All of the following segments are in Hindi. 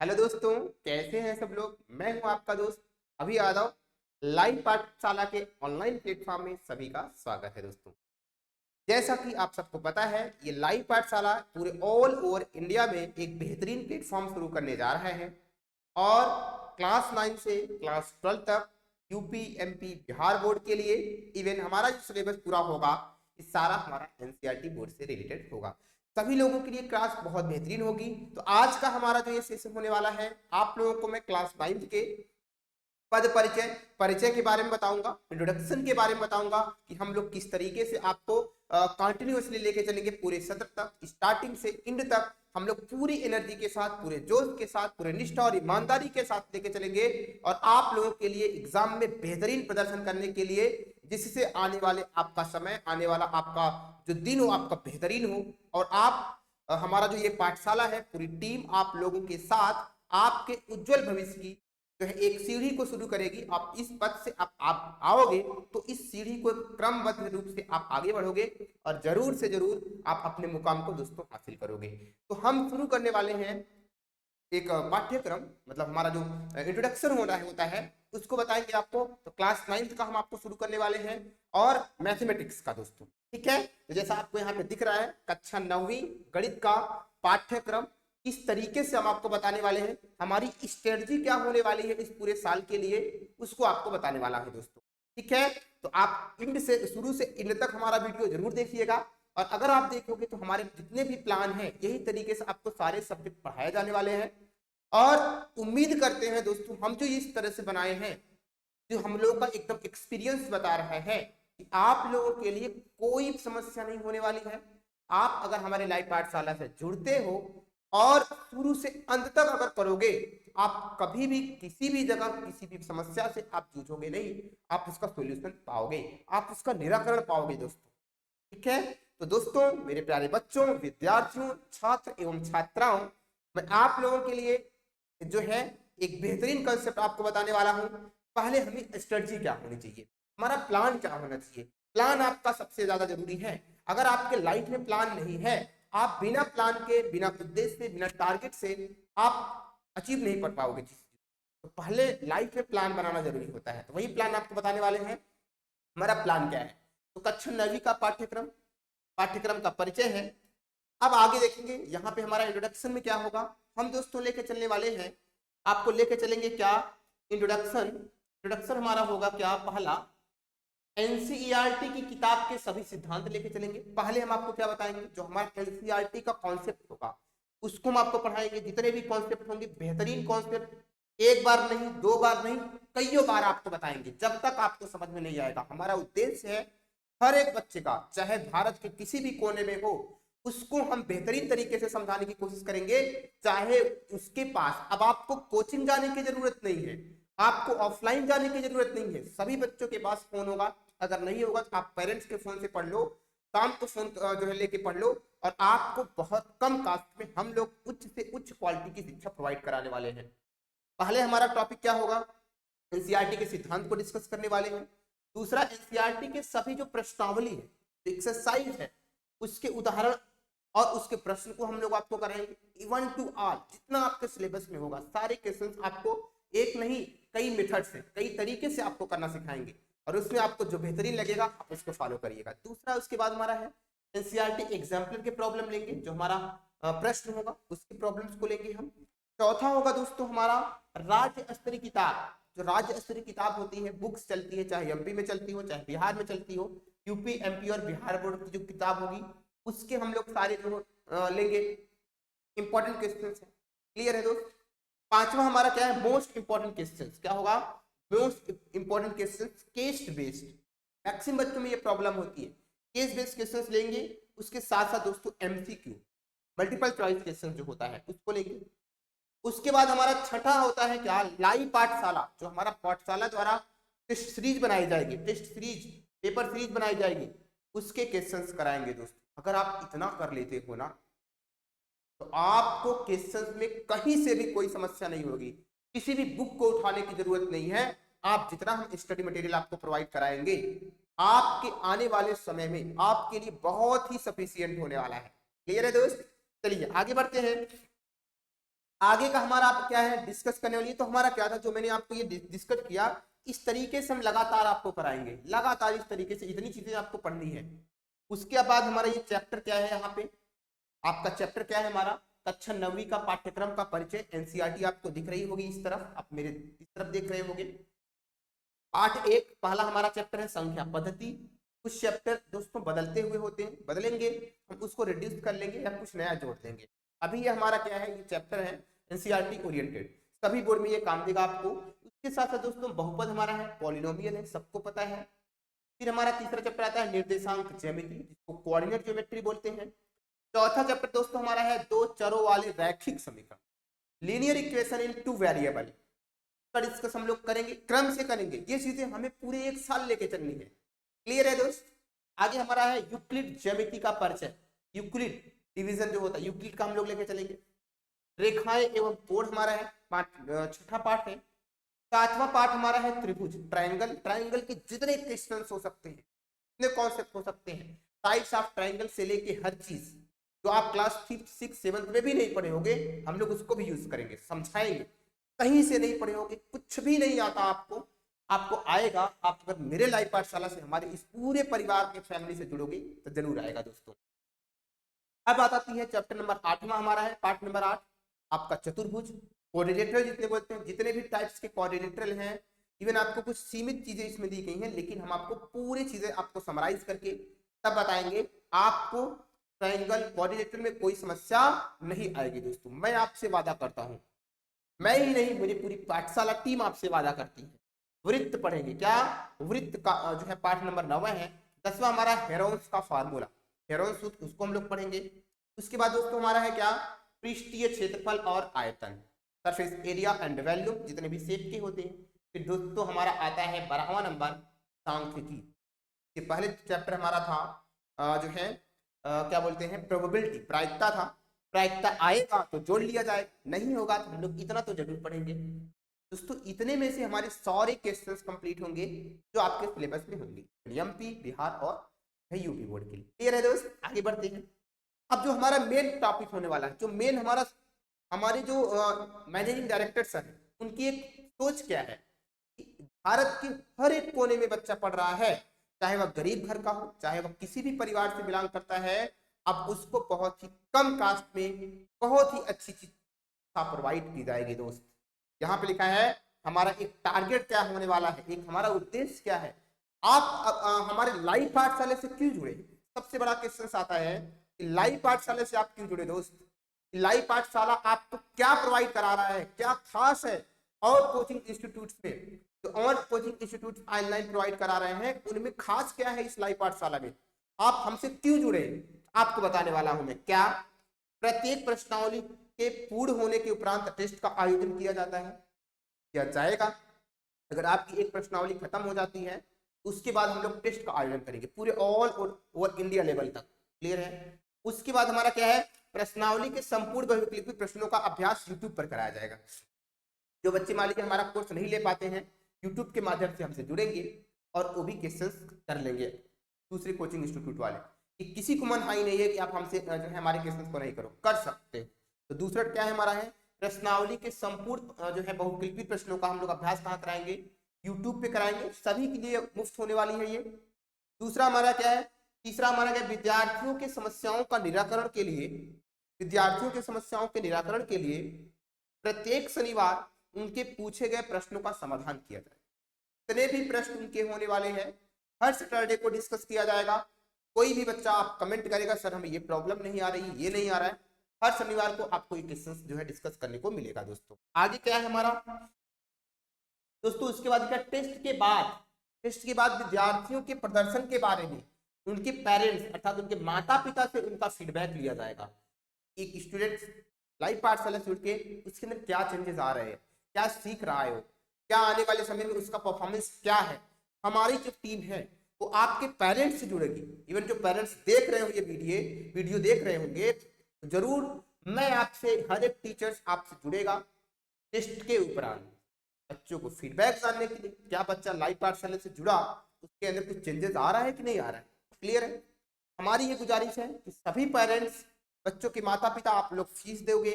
हेलो दोस्तों, कैसे हैं सब लोग। मैं हूं आपका दोस्त अभी यादव। लाइव पाठशाला के ऑनलाइन प्लेटफॉर्म में सभी का स्वागत है दोस्तों। जैसा कि आप सबको पता है, ये लाइव पाठशाला पूरे ऑल ओवर इंडिया में एक बेहतरीन प्लेटफॉर्म शुरू करने जा रहा है। और क्लास 9 से क्लास 12 तक यूपी एमपी बिहार बोर्ड के लिए इवन हमारा जो सिलेबस पूरा होगा, इस सारा हमारा एनसीईआरटी बोर्ड से रिलेटेड होगा। सभी लोगों के लिए क्लास बहुत बेहतरीन होगी। तो आज का हमारा जो ये सेशन होने वाला है, आप लोगों को मैं क्लास 9 के पद परिचय परिचय के बारे में बताऊंगा, इंट्रोडक्शन के बारे में बताऊंगा कि हम लोग किस तरीके से आपको कंटिन्यूअसली लेके चलेंगे पूरे सत्र तक, स्टार्टिंग से एंड तक। हम लोग पूरी एनर्जी के साथ, पूरे जोश के साथ, पूरे निष्ठा और ईमानदारी के साथ लेके चलेंगे और आप लोगों के लिए एग्जाम में बेहतरीन प्रदर्शन करने के लिए, जिससे आने वाले आपका समय, आने वाला आपका जो दिन हो, आपका बेहतरीन हो। और आप हमारा जो ये पाठशाला है, पूरी टीम आप लोगों के साथ आपके उज्जवल भविष्य की जो है एक सीढ़ी को शुरू करेगी। आप इस पद से आप आओगे तो इस सीढ़ी को क्रमबद्ध रूप से आप आगे बढ़ोगे और जरूर से जरूर आप अपने मुकाम को दोस्तों हासिल करोगे। तो हम शुरू करने वाले हैं एक पाठ्यक्रम, मतलब हमारा जो इंट्रोडक्शन होता है उसको बताएंगे आपको। तो क्लास 9 का हम आपको शुरू करने वाले हैं और मैथमेटिक्स का दोस्तों, ठीक है। तो जैसा आपको यहाँ पे दिख रहा है, कक्षा 9वीं गणित का पाठ्यक्रम इस तरीके से हम आपको बताने वाले हैं। हमारी स्ट्रेटजी क्या होने वाली है इस पूरे साल के लिए, उसको आपको बताने वाला है दोस्तों, ठीक है। तो आप इंड से शुरू से इंड तक हमारा वीडियो जरूर देखिएगा। और अगर आप देखोगे तो हमारे जितने भी प्लान हैं, यही तरीके से आपको सारे सब्जेक्ट पढ़ाए जाने वाले हैं। और उम्मीद करते हैं दोस्तों, हम जो इस तरह से बनाए हैं, जो हम लोगों का एकदम एक्सपीरियंस बता रहा है कि आप लोगों के लिए कोई समस्या नहीं होने वाली है। आप अगर हमारे लाइव पाठशाला से जुड़ते हो और शुरू से अंत तक अगर करोगे, आप कभी भी किसी भी जगह किसी भी समस्या से आप जूझोगे नहीं। आप उसका सोल्यूशन पाओगे, आप उसका निराकरण पाओगे दोस्तों, ठीक है। तो दोस्तों, मेरे प्यारे बच्चों, विद्यार्थियों, छात्र एवं छात्राओं, मैं आप लोगों के लिए जो है एक बेहतरीन कंसेप्ट आपको बताने वाला हूं। पहले हमें स्ट्रेटजी क्या होनी चाहिए, हमारा प्लान क्या होना चाहिए। प्लान आपका सबसे ज्यादा जरूरी है। अगर आपके लाइफ में प्लान नहीं है, आप बिना प्लान के, बिना उद्देश्य से, बिना टारगेट से आप अचीव नहीं कर पाओगे चीज। तो पहले लाइफ में प्लान बनाना जरूरी होता है। तो वही प्लान आपको बताने वाले हैं। हमारा प्लान क्या है, तो कक्षा 9वीं का पाठ्यक्रम का परिचय है। अब आगे देखेंगे, यहाँ पे हमारा इंट्रोडक्शन में क्या होगा। हम दोस्तों लेके चलने वाले हैं, आपको लेके चलेंगे क्या, इंट्रोडक्शन हमारा होगा क्या, पहला एनसीईआरटी की किताब के सभी सिद्धांत लेके चलेंगे। पहले हम आपको क्या बताएंगे, जो हमारा एनसीईआरटी का कॉन्सेप्ट होगा उसको हम आपको पढ़ाएंगे। जितने भी कॉन्सेप्ट होंगे, बेहतरीन कॉन्सेप्ट, एक बार नहीं, दो बार नहीं, कईयों बार आपको बताएंगे जब तक आपको समझ में नहीं आएगा। हमारा उद्देश्य है हर एक बच्चे का, चाहे भारत के किसी भी कोने में हो, उसको हम बेहतरीन तरीके से समझाने की कोशिश करेंगे। चाहे उसके पास अब आपको कोचिंग जाने की जरूरत नहीं है, आपको ऑफलाइन जाने की जरूरत नहीं है। सभी बच्चों के पास फोन होगा, अगर नहीं होगा तो आप पेरेंट्स के फोन से पढ़ लो, काम को फोन जो है लेके पढ़ लो। और आपको बहुत कम कास्ट में हम लोग उच्च से उच्च क्वालिटी की शिक्षा प्रोवाइड कराने वाले हैं। पहले हमारा टॉपिक क्या होगा, एनसीईआरटी के सिद्धांत को डिस्कस करने वाले हैं। दूसरा, एनसीईआरटी के सभी जो प्रश्नावली है, एक्सरसाइज है, उसके उदाहरण और उसके प्रश्न को हम लोग आपको कराएंगे। इवन टू ऑल, जितना आपके सिलेबस में होगा सारे क्वेश्चंस आपको एक नहीं कई मेथड से, कई तरीके से आपको करना सिखाएंगे। और उसमें आपको जो बेहतरीन लगेगा आप उसको फॉलो करिएगा। दूसरा, उसके बाद हमारा है एनसीईआरटी एग्जाम्पलर के प्रॉब्लम लेंगे, जो हमारा प्रश्न होगा उसके प्रॉब्लम्स को लेंगे हम। चौथा होगा दोस्तों हमारा राज्य स्तरीय किताब। जो राज्य स्तरीय किताब होती है, बुक्स चलती है, चाहे एमपी में चलती हो, चाहे बिहार में चलती हो, यूपी एमपी और बिहार बोर्ड की जो किताब होगी उसके हम लोग सारे जो लेंगे, इंपॉर्टेंट क्वेश्चन है। क्लियर है दोस्त। पांचवा हमारा क्या है, मोस्ट इंपॉर्टेंट क्वेश्चन क्या होगा, most important question case based. Maximum बच्चों में ये प्रॉब्लम होती है, केस बेस्ड क्वेश्चन लेंगे। उसके साथ साथ दोस्तों एमसीक्यू, मल्टीपल चॉइस क्वेश्चन जो होता है उसको लेंगे। उसके बाद हमारा छठा होता है क्या, लाइव पाठशाला। जो हमारा पाठशाला द्वारा टेस्ट सीरीज बनाई जाएगी, टेस्ट सीरीज, पेपर सीरीज बनाई जाएगी, उसके क्वेश्चंस कराएंगे दोस्तों। अगर आप इतना कर लेते हो ना, तो आपको क्वेश्चंस में कहीं से भी कोई समस्या नहीं होगी, किसी भी बुक को उठाने की जरूरत नहीं है। आप जितना हम स्टडी मटेरियल आपको प्रोवाइड कराएंगे, आपके आने वाले समय में आपके लिए बहुत ही सफिशियंट होने वाला है। क्लियर है दोस्त। चलिए आगे बढ़ते हैं। आगे का हमारा आप क्या है डिस्कस करने वाली है। तो हमारा क्या था जो मैंने आपको ये डिस्कस किया, इस तरीके से हम लगातार आपको कराएंगे, लगातार इस तरीके से इतनी चीजें आपको पढ़नी है। उसके बाद हमारा ये चैप्टर क्या है, यहाँ पे आपका चैप्टर क्या है हमारा, कक्षा 9वीं का पाठ्यक्रम का परिचय। एनसीईआरटी आपको दिख रही होगी इस तरफ, आप मेरे इस तरफ देख रहे होंगे। पाठ 1 पहला हमारा चैप्टर है संख्या पद्धति। कुछ चैप्टर दोस्तों बदलते हुए होते हैं, बदलेंगे हम उसको रिड्यूस कर लेंगे या कुछ नया जोड़ देंगे। अभी ये हमारा क्या है, ये चैप्टर है एनसीईआरटी ओरिएंटेड, सभी बोर्ड में ये काम देगा आपको। उसके साथ साथ दोस्तों बहुपद हमारा है, पॉलिनोमियल है, सबको पता है। फिर हमारा तीसरा चैप्टर आता है निर्देशांक ज्यामिति, जिसको कोऑर्डिनेट ज्योमेट्री बोलते हैं। चौथा चैप्टर दोस्तों हमारा है दो चरों वाले रैखिक समीकरण, linear equation in two variable का डिस्कस हम लोग करेंगे, क्रम से करेंगे। ये चीजें हमें पूरे 1 साल लेके चलनी है। क्लियर है दोस्त। आगे हमारा है यूक्लिड ज्यामिति का परिचय, यूक्लिड डिवीजन जो होता है यूक्लिड का हम लोग लेके चलेंगे। रेखाएं एवं कोण हमारा है छठा पाठ है। सातवां पाठ हमारा है त्रिभुज, ट्रायंगल, ट्रायंगल के जितने क्वेश्चंस हो सकते हैं, जितने कॉन्सेप्ट हो सकते हैं, टाइप्स ऑफ ट्रायंगल से लेके हर चीज जो आप क्लास 5th 6th 7th में भी नहीं पढ़े होंगे, हम लोग उसको भी यूज करेंगे, समझाएंगे। कहीं से नहीं पढ़े होंगे, कुछ भी नहीं आता आपको, आपको आएगा। आप अगर मेरे लाइव पाठशाला से हमारे इस पूरे परिवार के फैमिली से जुड़ोगे तो जरूर आएगा दोस्तों। अब बात आती है चैप्टर नंबर 8वां हमारा है, पार्ट नंबर 8 आपका चतुर्भुज। कोऑर्डिनेटर जितने बोलते हैं, जितने भी टाइप्स के कोऑर्डिनेटर हैं, इवन आपको कुछ सीमित चीजें इसमें दी गई हैं, लेकिन हम आपको पूरी चीजें आपको समराइज करके तब बताएंगे। आपको ट्रायंगल कोऑर्डिनेटर में कोई समस्या नहीं आएगी दोस्तों, मैं आपसे वादा करता हूं। मैं ही नहीं, मेरी पूरी पाठशाला टीम आपसे वादा करती है। वृत्त पढ़ेंगे, क्या वृत्त का जो है पाठ नंबर 9 है। 10वां हमारा हेरोन्स का फार्मूला, हेरोन्स सूत्र, उसको हम लोग पढ़ेंगे। उसके बाद दोस्तों हमारा है क्या, पृष्ठीय क्षेत्रफल और आयतन, सरफेस एरिया एंड वॉल्यूम, जितने भी शेप के होते हैं। फिर दोस्तों हमारा आता है 12वां नंबर सांख्यिकी। ये पहले चैप्टर हमारा था जो है क्या बोलते हैं प्रोबेबिलिटी, प्रायिकता था। प्रायिकता आएगा तो जोड़ लिया जाए, नहीं होगा तो हम लोग इतना तो जरूर पढ़ेंगे दोस्तों। इतने में से हमारे सारे क्वेश्चंस कंप्लीट होंगे जो आपके सिलेबस में होंगे, एमपी, बिहार और यूपी बोर्ड के लिए। क्लियर है दोस्त। आगे बढ़ते हैं। अब जो हमारा मेन टॉपिक होने वाला है, जो मेन हमारा हमारे जो मैनेजिंग डायरेक्टर्स हैं, उनकी एक सोच क्या है कि भारत के हर एक कोने में बच्चा पढ़ रहा है, चाहे वह गरीब घर का हो, चाहे वह किसी भी परिवार से बिलोंग करता है, अब उसको बहुत ही कम कास्ट में बहुत ही अच्छी चीज प्रोवाइड की जाएगी दोस्त। यहाँ पे लिखा है हमारा एक टारगेट क्या होने वाला है, एक हमारा उद्देश्य क्या है। आप हमारे लाइव पाठशाला से क्यों जुड़े, सबसे बड़ा क्वेश्चन आता है कि लाइव पाठशाला से आप क्यों जुड़े दोस्त। लाइव पाठशाला आपको क्या प्रोवाइड करा रहा है, क्या खास है और कोचिंग इंस्टीट्यूट्स में, तो और कोचिंग इंस्टीट्यूट ऑनलाइन प्रोवाइड करा रहे हैं, उनमें खास क्या है इस लाइव पाठशाला में, आप हमसे क्यों जुड़े, आपको बताने वाला हूं मैं। क्या प्रत्येक प्रश्नावली के पूर्ण होने के उपरांत टेस्ट का आयोजन किया जाता है, किया जाएगा। अगर आपकी एक प्रश्नावली खत्म हो जाती है, उसके बाद हम लोग टेस्ट का आयोजन करेंगे पूरे ऑल ओवर इंडिया लेवल तक। क्लियर है। उसके बाद हमारा क्या है, प्रश्नावली के संपूर्ण बहुविकल्पी प्रश्नों का अभ्यास यूट्यूब पर कराया जाएगा। जो बच्चे मान लीजिए हमारा कोर्स नहीं ले पाते हैं, यूट्यूब के माध्यम से हमसे जुड़ेंगे और वो भी क्वेश्चंस कर लेंगे दूसरे कोचिंग इंस्टीट्यूट वाले, कि किसी को मनाही नहीं है कि आप हमसे जो है हमारे क्वेश्चंस को नहीं करो, कर सकते हो। तो दूसरा क्या है हमारा है, प्रश्नावली के संपूर्ण जो है बहुविकल्पी प्रश्नों का हम लोग अभ्यास कहाँ कराएंगे, यूट्यूब पे कराएंगे, सभी के लिए मुफ्त होने वाली है ये। दूसरा हमारा क्या है, तीसरा हमारा क्या, विद्यार्थियों के समस्याओं का निराकरण के लिए, विद्यार्थियों के समस्याओं के निराकरण के लिए प्रत्येक शनिवार उनके पूछे गए प्रश्नों का समाधान किया जाए। जितने भी प्रश्न उनके होने वाले हैं हर सैटरडे को डिस्कस किया जाएगा। कोई भी बच्चा आप कमेंट करेगा सर हमें ये प्रॉब्लम नहीं आ रही, ये नहीं आ रहा है, हर शनिवार को आपको ये क्वेश्चंस जो है डिस्कस करने को मिलेगा दोस्तों। आगे क्या है हमारा दोस्तों, उसके बाद क्या, टेस्ट के बाद विद्यार्थियों के प्रदर्शन के बारे में उनके पेरेंट्स अर्थात उनके माता पिता से उनका फीडबैक लिया जाएगा। एक स्टूडेंट लाइव पाठशाला से जुड़ के उसके अंदर क्या चेंजेस आ रहे हैं, क्या सीख रहा है वो, क्या आने वाले समय में उसका परफॉर्मेंस क्या है। हमारी जो टीम है वो आपके पेरेंट्स से जुड़ेगी। इवन जो पेरेंट्स देख रहे होंगे वीडियो देख रहे होंगे, तो जरूर मैं आपसे, हर एक टीचर्स आपसे जुड़ेगा टेस्ट के उपरांत बच्चों को फीडबैक जानने के लिए, क्या बच्चा लाइव पाठशाला से जुड़ा, उसके अंदर कुछ चेंजेस आ रहा है कि नहीं आ रहा है। क्लियर है। हमारी ये गुजारिश है कि सभी पेरेंट्स, बच्चों के माता पिता, आप लोग फीस दोगे,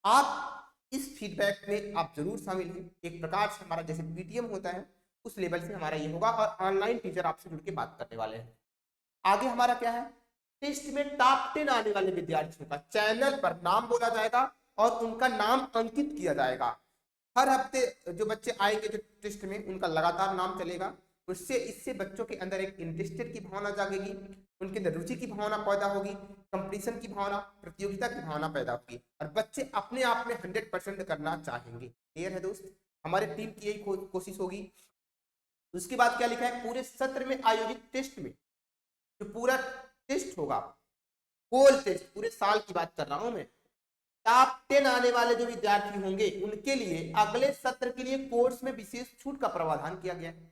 आप इस फीडबैक में आप जरूर शामिल हैं। एक प्रकार से हमारा जैसे पीटीएम होता है उस लेवल से हमारा ये होगा, और ऑनलाइन टीचर आपसे जुड़ के बात करने वाले हैं। आगे हमारा क्या है, टेस्ट में टॉप 10 आने वाले विद्यार्थियों का चैनल पर नाम बोला जाएगा और उनका नाम अंकित किया जाएगा। हर हफ्ते जो बच्चे आएंगे जो टेस्ट में, उनका लगातार नाम चलेगा। उससे इससे बच्चों के अंदर एक इंटरेस्टेड की भावना जागेगी, उनके अंदर रुचि की भावना पैदा होगी, कंपटीशन की भावना, प्रतियोगिता की भावना पैदा होगी, और बच्चे अपने आप में 100% करना चाहेंगे। क्लियर है दोस्त, हमारे टीम की यही कोशिश होगी। उसके बाद क्या लिखा है, पूरे सत्र में आयोजित टेस्ट में, जो पूरा टेस्ट होगा, होल टेस्ट पूरे साल की बात कर रहा हूं मैं, टॉप 10 आने वाले जो विद्यार्थी होंगे उनके लिए अगले सत्र के लिए कोर्स में विशेष छूट का प्रावधान किया जाएगा।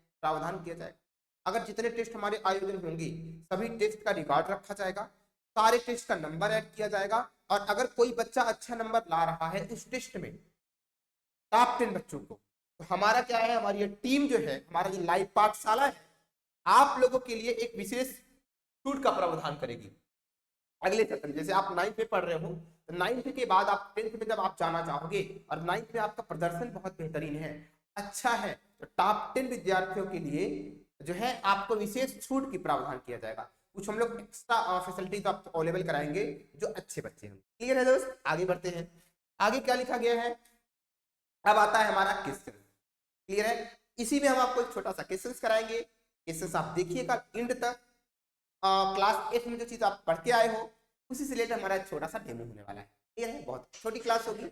अगर जितने टेस्ट हमारे आयोजन होंगे सभी टेस्ट का रिकॉर्ड रखा जाएगा, सारे टेस्ट का नंबर ऐड किया जाएगा, और अगर कोई बच्चा अच्छा नंबर ला रहा है उस टेस्ट में टॉप 10 बच्चों को, तो हमारा क्या है, हमारी ये टीम जो है, हमारा जो लाइव पाठशाला है, आप लोगों के लिए एक विशेष छूट का प्रावधान करेगी अगले सत्र में। जैसे आप 9th में पढ़ रहे हो, तो 9th के बाद आप 10th में जब आप जाना चाहोगे और 9th में आपका प्रदर्शन बहुत बेहतरीन है, अच्छा है, तो टॉप 10 विद्यार्थियों के लिए जो है आपको विशेष छूट की प्रावधान किया जाएगा। कुछ हम लोग एक्स्ट्रा फैसिलिटीज आपको अवेलेबल कराएंगे जो अच्छे बच्चे हैं। क्लियर है दोस्त, आगे बढ़ते हैं। आगे क्या लिखा गया है, अब आता है हमारा क्वेश्चन। क्लियर है, इसी में हम आपको एक छोटा सा क्वेश्चन कराएंगे। क्वेश्चन आप देखिएगा एंड तक। क्लास 8 में जो चीज आप पढ़ के आए हो उसी से रिलेटेड हमारा एक छोटा सा डेमो होने वाला है। क्लियर है, बहुत छोटी क्लास होगी,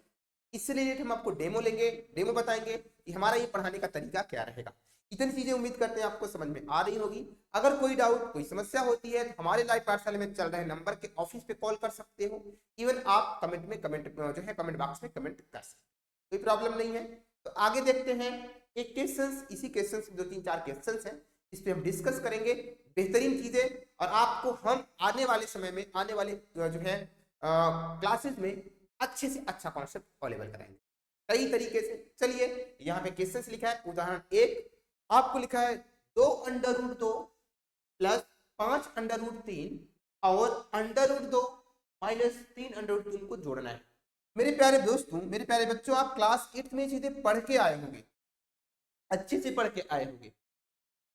इससे रिलेटेड हम आपको डेमो लेंगे, डेमो बताएंगे कि हमारा ये पढ़ाने का तरीका क्या रहेगा। इतनी चीजें उम्मीद करते हैं आपको समझ में आ रही होगी। अगर कोई डाउट, कोई समस्या होती है तो हमारे लाइव पाठशाला में चल रहे नंबर के ऑफिस पे कॉल कर सकते हो। इवन आप कमेंट बॉक्स में कमेंट कर सकते हो, कोई प्रॉब्लम नहीं है। तो आगे देखते हैं एक क्वेश्चन, इसी क्वेश्चन से 2-3-4 क्वेश्चन है, इस पे हम डिस्कस करेंगे बेहतरीन चीजें, और आपको हम आने वाले समय में, आने वाले जो है क्लासेस में अच्छे से अच्छा कॉन्सेप्ट अवेलेबल कराएंगे कई तरीके से। चलिए यहाँ पे क्वेश्चन लिखा है, उदाहरण 1 आपको लिखा है 2√2 प्लस 5√3 और √2 माइनस 3√3 को जोड़ना है। मेरे प्यारे दोस्तों, मेरे प्यारे बच्चों, आप क्लास 8 में चीजें पढ़ के आए होंगे, अच्छे से पढ़ के आए होंगे,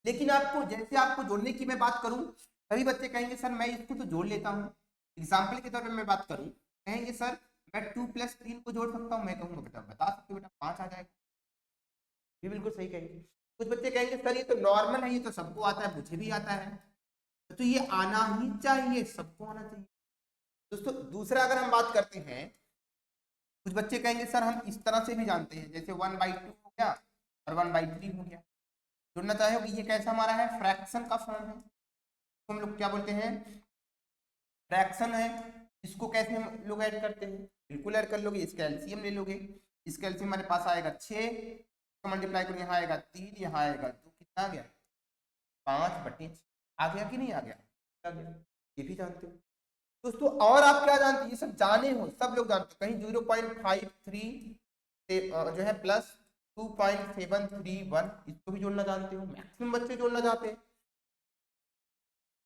लेकिन आपको जैसे आपको जोड़ने की मैं बात करूं, सभी बच्चे कहेंगे सर मैं इसको तो जोड़ लेता हूं। एग्जाम्पल के तौर पे मैं बात करूं, कहेंगे सर मैं 2 + 3 को जोड़ सकता हूं। मैं कहूंगा बेटा बता सकते हो बेटा, 5 आ जाएगा। ये बिल्कुल सही कहेंगे। कुछ बच्चे कहेंगे सर ये तो नॉर्मल है, ये तो सबको आता है, मुझे भी आता है, तो ये आना ही चाहिए, सबको आना चाहिए। दोस्तों दूसरा अगर हम बात करते हैं, कुछ बच्चे कहेंगे सर हम इस तरह से भी जानते हैं, जैसे 1/2 हो गया और 1/3 हो गया। जोड़ना चाहे कि ये कैसा हमारा है, फ्रैक्शन का फॉर्म है, तो हम लोग क्या बोलते हैं, फ्रैक्शन है। इसको कैसे हम लोग ऐड करते हैं, बिल्कुल ऐड कर लोगे, इसका एलसीएम ले लोगे। इसका एलसीएम हमारे पास आएगा 6, मल्टीप्लाई करो, यहाँ आएगा 3, यहाँ आएगा 2, कितना आ गया 5/6। आ गया कि नहीं आ गया, आ गया। ये भी जानते हो दोस्तों। और आप क्या जानते हैं, ये सब जाने हो, सब लोग जानते हो। कहीं 0.53 से जो है प्लस 2.731, इसको भी जोड़ना जानते हो, मैक्सिमम बच्चे जोड़ना चाहते हैं।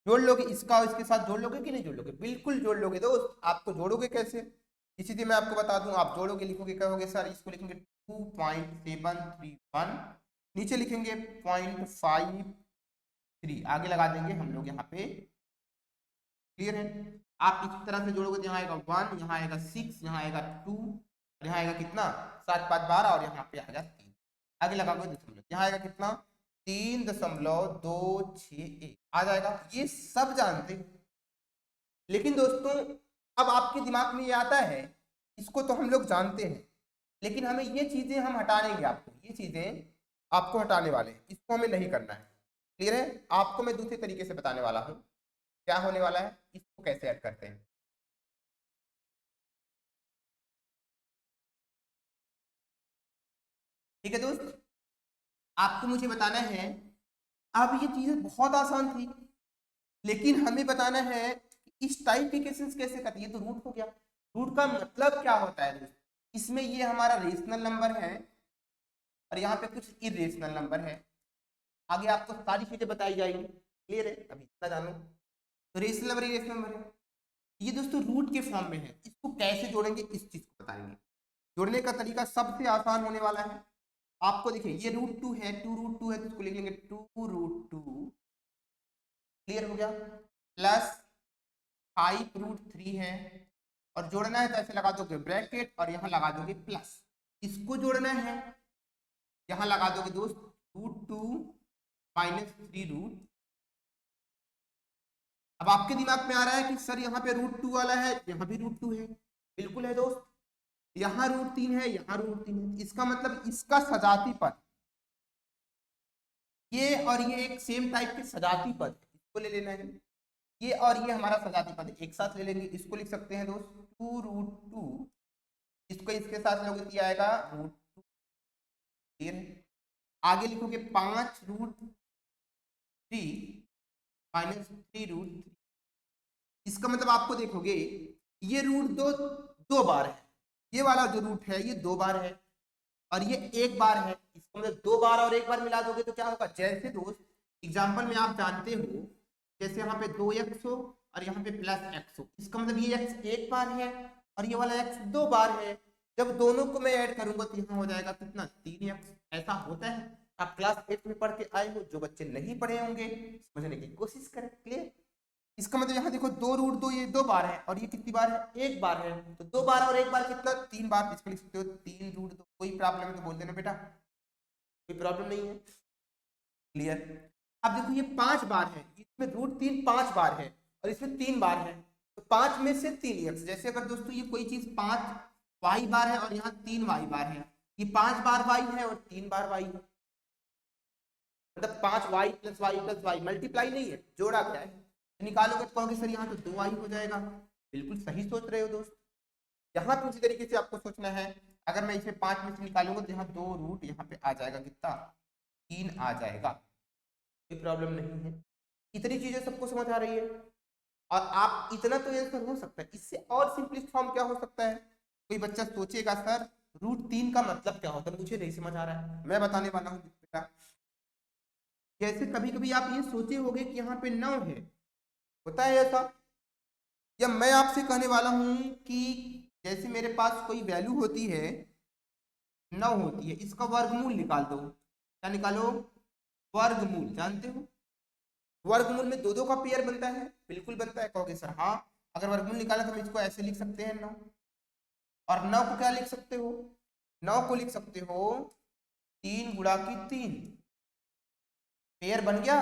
जोड़ लोगे इसका और इसके साथ, जोड़ लोगे कि नहीं जोड़ लोगे, बिल्कुल जोड़ लोगे दोस्त। आपको जोड़ोगे कैसे, इसी मैं आपको बता दूं। आप जोड़ोगे, लिखोगे, कहोगे सर इसको लिखेंगे 2.731, नीचे लिखेंगे 0.53, आगे लगा देंगे हम लोग यहाँ पे। क्लियर है, आप इस तरह से जोड़ोगे, यहाँ आएगा 1, यहाँ आएगा 6, यहाँ आएगा 2, यहाँ आएगा कितना 7, 5, 12, और यहाँ पे आएगा 3, आगे लगाओगे दशमलव, यहाँ आएगा कितना 3.261 आ जाएगा। ये सब जानते हैं, लेकिन दोस्तों अब आपके दिमाग में ये आता है, इसको तो हम लोग जानते हैं, लेकिन हमें ये चीजें हम हटाएंगे, आपको ये चीजें आपको हटाने वाले हैं, इसको हमें नहीं करना है। क्लियर है, आपको मैं दूसरे तरीके से बताने वाला हूं क्या होने वाला है, इसको कैसे ऐड करते हैं। ठीक है दोस्त, आपको मुझे बताना है। अब ये चीजें बहुत आसान थी, लेकिन हमें बताना है कि इस टाइप के केसेस कैसे करते हैं। ये तो रूट हो गया, रूट का मतलब क्या होता है दोस्त, इसमें ये हमारा रेशनल नंबर है और यहाँ पे कुछ इरेशनल नंबर है। आगे आपको सारी चीजें बताई जाएंगी। क्लियर है, अभी इतना जानो। तो रेशनल नंबर इरेशनल नंबर है, ये दोस्तों रूट के फॉर्म में है, इसको कैसे जोड़ेंगे इस चीज को बताएंगे। जोड़ने का तरीका सबसे आसान होने वाला है। आपको देखिए ये √2 है, 2√2 है तो इसको लिख लेंगे 2√2, क्लियर हो गया, प्लस 5√3 है, और जोड़ना है तो ऐसे लगा दोगे ब्रैकेट और यहाँ लगा दोगे प्लस। इसको जोड़ना है, यहाँ लगा दोगे दोस्त √2 माइनस 3√। अब आपके दिमाग में आ रहा है कि सर यहाँ पे √2 वाला है, यहाँ भी √2 है, बिल्कुल है दोस्त, यहाँ √3 है, यहाँ √3 है, इसका मतलब इसका सजाती पद, ये और ये एक सेम टाइप के सजाती पद, इसको ले लेना है, ये और ये हमारा सजाती पद एक साथ ले लेंगे, इसको लिख सकते हैं दोस्त 2√2, इसको इसके साथ लोगे तो आएगा √2, क्लियर है। आगे लिखोगे 5√3 माइनस 3√3, इसका मतलब आपको देखोगे ये √2 बार है, ये वाला जो रूट है ये 2 बार है और ये 1 बार है, इसका मतलब 2 बार और 1 बार मिला दोगे तो क्या होगा, जैसे दोस्त एग्जांपल में आप जानते हो जैसे यहाँ पे 2x हो और यहाँ पे प्लस x हो, इसका मतलब ये x 1 बार है और ये वाला x 2 बार है, जब दोनों को मैं ऐड करूंगा तो यहाँ हो जाएगा कितना 3x। ऐसा होता है, आप क्लास 8 में पढ़ के आए हो, जो बच्चे नहीं पढ़े होंगे समझने की कोशिश करें, क्लियर। इसका मतलब यहाँ देखो 2√2 ये 2 बार है और ये कितनी बार है, 1 बार है, तो 2 बार और 1 बार कितना 3 बार, इसको लिख सकते हो 3√2। कोई प्रॉब्लम है तो बोल देना बेटा, कोई प्रॉब्लम नहीं है, क्लियर। अब देखो ये 5 बार है, इसमें √3 5 बार है और इसमें 3 बार है, तो 5 में से 3x, जैसे अगर दोस्तों ये कोई चीज 5y बार है और यहाँ 3y बार है, ये 5 बार y है और 3 बार y है, मतलब 5y + y + y, मल्टीप्लाई नहीं है, जोड़ा क्या है, निकालोगे तो कहोगे सर यहाँ तो 2y हो जाएगा। बिल्कुल सही सोच रहे हो दोस्त, यहाँ पे उसी तरीके से आपको सोचना है। अगर मैं इसमें 5 में से निकालूंगा तो यहाँ 2 रूट यहाँ पे आ जाएगा, कितना 3 आ जाएगा, कोई प्रॉब्लम नहीं है। इतनी चीजें सबको समझ आ रही है और आप इतना तो आंसर हो सकता है। इससे और सिंपलेस्ट फॉर्म क्या हो सकता है, कोई बच्चा सोचेगा सर √3 का मतलब क्या होता है, मुझे नहीं समझ आ रहा है, मैं बताने वाला हूँ बेटा। जैसे कभी कभी आप ये सोचे होंगे कि यहाँ पे 9 है, होता है ऐसा, या मैं आपसे कहने वाला हूं कि जैसे मेरे पास कोई वैल्यू होती है 9 होती है, इसका वर्गमूल निकाल दो, क्या निकालो, वर्गमूल, जानते हो वर्गमूल में 2 का पेयर बनता है, बिल्कुल बनता है, कहोगे सर हाँ, अगर वर्गमूल निकाला तो हम इसको ऐसे लिख सकते हैं 9, और 9 को क्या लिख सकते हो, 9 को लिख सकते हो 3 गुणा की 3, पेयर बन गया,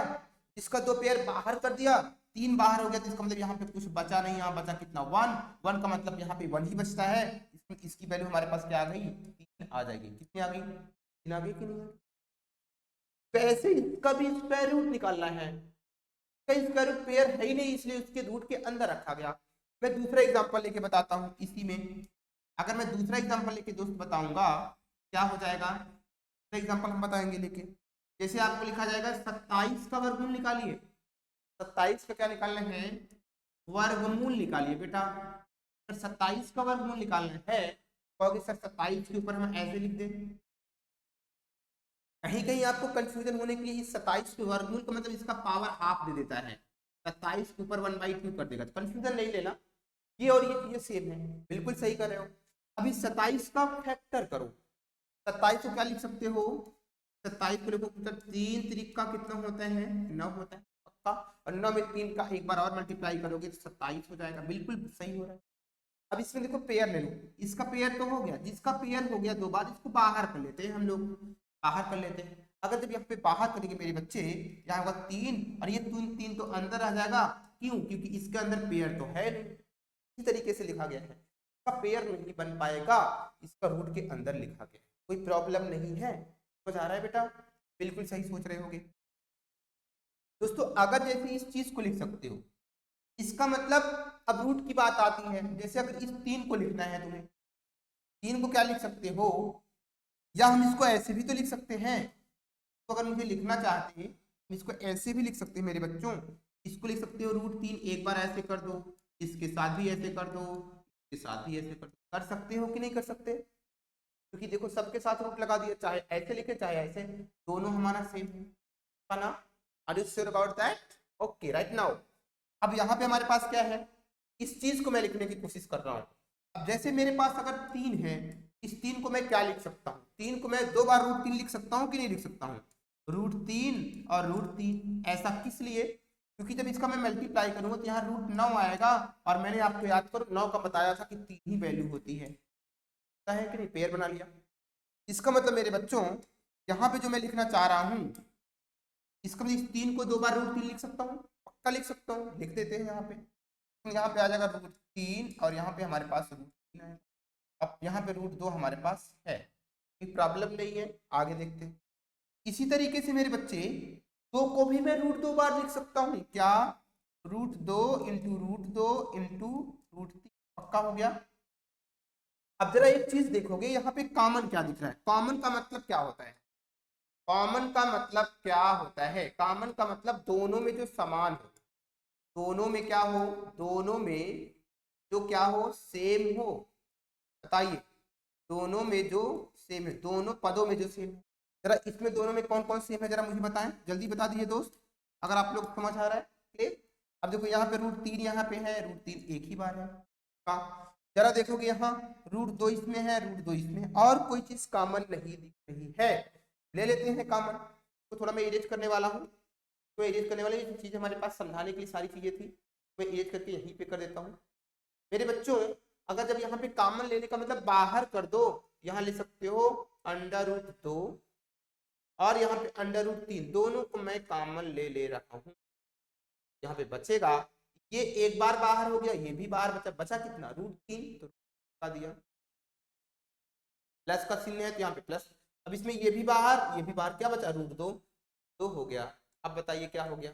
इसका 2 पेयर बाहर कर दिया, 3 बाहर हो गया, तो इसका मतलब यहाँ पे कुछ बचा नहीं, यहाँ बचा कितना 1 का मतलब यहाँ पे 1 ही बचता है, इसकी वैल्यू हमारे पास क्या आ गई, 3 आ जाएगी, कितनी आ गई, 3 आ गई कि नहीं। वैसे इसका भी स्क्वायर रूट निकालना है, इसका स्क्वायर रूट पेयर है ही नहीं, इसलिए उसके रूट के अंदर रखा गया। मैं दूसरा एग्जाम्पल लेके बताता हूँ इसी में, अगर मैं दूसरा एग्जाम्पल लेके दोस्त बताऊंगा क्या हो जाएगा, दूसरा एग्जाम्पल हम बताएंगे लेके, जैसे आपको लिखा जाएगा 27 का वर्गमूल निकालिए, 27 का क्या निकालना है, वर्गमूल निकालिए बेटा। अगर 27 का वर्गमूल निकालना है कहोगे सर 27 के ऊपर हम ऐसे लिख दें, कहीं कहीं आपको कंफ्यूजन होने के लिए इस 27 के वर्गमूल का मतलब इसका पावर हाफ दे देता है, 27 के ऊपर 1/2 कर देगा, तो कंफ्यूजन नहीं लेना, ये और ये चीजें सेम है, बिल्कुल सही कर रहे हो। अभी 27 का फैक्टर करो, 27 को क्या लिख सकते हो, 27 को लिखो, 3 त्रिका कितना होता है, 9 होता है पक्का, और 9 में 3 का एक बार और मल्टीप्लाई करोगे तो 27 हो जाएगा, बिल्कुल सही हो रहा है। अब इसमें देखो पेयर ले लो, इसका पेयर तो हो गया, जिसका पेयर हो गया 2 बार, इसको बाहर कर लेते हैं हम लोग, बाहर कर लेते हैं। अगर जब यहाँ पे बाहर करेंगे मेरे बच्चे, यहाँ होगा 3 और ये 3 तो अंदर आ जाएगा, क्यों, क्योंकि इसके अंदर पेयर तो है नहीं, इसी तरीके से लिखा गया है, इसका पेयर नहीं बन पाएगा, इसका रूट के अंदर लिखा गया, कोई प्रॉब्लम नहीं है, समझ आ रहा है बेटा, बिल्कुल सही सोच रहे होगे दोस्तों। अगर जैसे इस चीज को लिख सकते हो, इसका मतलब अब रूट की बात आती है, जैसे अगर इस 3 को लिखना है तुम्हें, 3 को क्या लिख सकते हो, या हम इसको ऐसे भी तो लिख सकते हैं, तो अगर मुझे लिखना चाहते हैं हम इसको ऐसे भी लिख सकते हैं मेरे बच्चों, इसको लिख सकते हो √3, एक बार ऐसे कर दो, इसके साथ भी ऐसे कर दो, इसके साथ भी ऐसे कर दो, कर सकते हो कि नहीं कर सकते, क्योंकि देखो सबके साथ रूट लगा दिया, चाहे ऐसे लिखे चाहे ऐसे, दोनों हमारा सेम है ना, are you sure about that, okay right now. अब यहाँ पे हमारे पास क्या है, इस चीज को मैं लिखने की कोशिश कर रहा हूँ। अब जैसे मेरे पास अगर 3 है, इस 3 को मैं क्या लिख सकता हूँ, 3 को मैं 2 बार √3 लिख सकता हूँ कि नहीं लिख सकता हूँ, √3 और √3। ऐसा किस लिए, क्योंकि जब इसका मैं मल्टीप्लाई करूंगा तो यहाँ √9 आएगा, और मैंने आपको याद करो 9 का बताया था कि 3 ही वैल्यू होती है कि नहीं, पेयर बना लिया। इसका मतलब मेरे बच्चों यहाँ पे जो मैं लिखना चाह रहा हूँ, इसका मतलब इस 3 को 2 बार √3 लिख सकता हूँ, पक्का लिख सकता हूँ, लिख देते हैं। यहाँ पे आ जाएगा √3 और यहाँ पे हमारे पास √3 है। अब यहाँ पे √2 हमारे पास है, कोई प्रॉब्लम नहीं है, आगे देखते हैं। इसी तरीके से मेरे बच्चे 2 को भी मैं √2 बार लिख सकता हूँ, क्या, √2 इंटू √2 इंटू √3, पक्का हो गया। अब जरा एक चीज देखोगे, यहाँ पे कॉमन क्या दिख रहा है, कॉमन का मतलब क्या होता है, कॉमन का मतलब क्या होता है, कॉमन का मतलब दोनों में जो समान हो, दोनों में क्या हो, दोनों में जो क्या हो, सेम हो। बताइए, दोनों में जो सेम है, दोनों पदों में जो सेम है, जरा इसमें दोनों में कौन कौन सेम है, जरा मुझे बताएं, जल्दी बता दीजिए दोस्त, अगर आप लोग समझ आ रहा है क्लियर। अब देखो यहाँ पे √3 यहाँ पे है, √3 एक ही बार है। जरा देखोगे यहाँ √2 इसमें है, √2 इसमें है, और कोई चीज कॉमन नहीं दिख रही है। ले लेते हैं कॉमन, तो थोड़ा मैं इरेज करने वाला हूँ, तो इरेज करने वाली चीज हमारे पास समझाने के लिए सारी चीजें थी, मैं इरेज करके यहीं पे कर देता हूँ। मेरे बच्चों अगर जब यहाँ पे कॉमन लेने का मतलब बाहर कर दो, यहाँ ले सकते हो √2 और यहाँ पे √3, दोनों को मैं कॉमन ले रहा हूँ। यहाँ पे बचेगा, ये एक बार बाहर हो गया, ये भी बाहर बचा, बचा कितना, √3, तो बता दिया, प्लस का चिन्ह है तो यहाँ पे प्लस। अब इसमें ये भी बाहर, ये भी बाहर, क्या बचा, √2, तो हो गया। अब बताइए क्या हो गया।